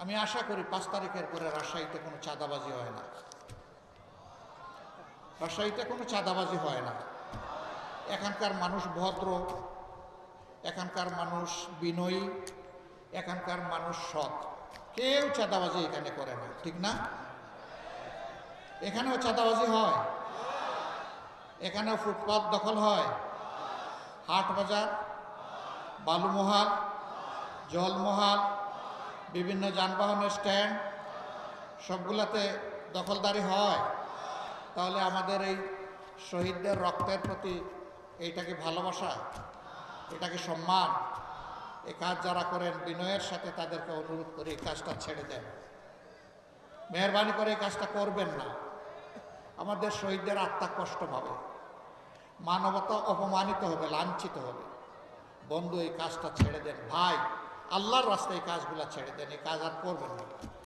আমি আশা করি 5 তারিখের পরে রাজশাহীতে কোনো চাঁদাবাজি হয় না। রাজশাহীতে কোনো চাঁদাবাজি হয় না। এখানকার মানুষ ভদ্র, এখানকার মানুষ বিনয়ী, এখানকার মানুষ সৎ। কেউ চাঁদাবাজি এখানে করে না, ঠিক না? এখানেও চাঁদাবাজি হয়, এখানেও ফুটপাত দখল হয়, হাট বাজার, বালুমহাল, জলমহাল, বিভিন্ন যানবাহনের স্ট্যান্ড সবগুলাতে দখলদারি হয়। তাহলে আমাদের এই শহীদদের রক্তের প্রতি এইটা কি ভালোবাসা? এটা কি সম্মান? এই কাজ যারা করেন বিনয়ের সাথে তাদেরকে অনুরোধ করে এই কাজটা ছেড়ে দেন, মেহরবানি করে এই কাজটা করবেন না। আমাদের শহীদদের আত্মা কষ্ট পাবে, মানবতা অপমানিত হবে, লাঞ্ছিত হবে। বন্ধু, এই কাজটা ছেড়ে দেন ভাই, আল্লাহর রাস্তায় এই কাজগুলো ছেড়ে দেন, এই কাজ আর করবেন না।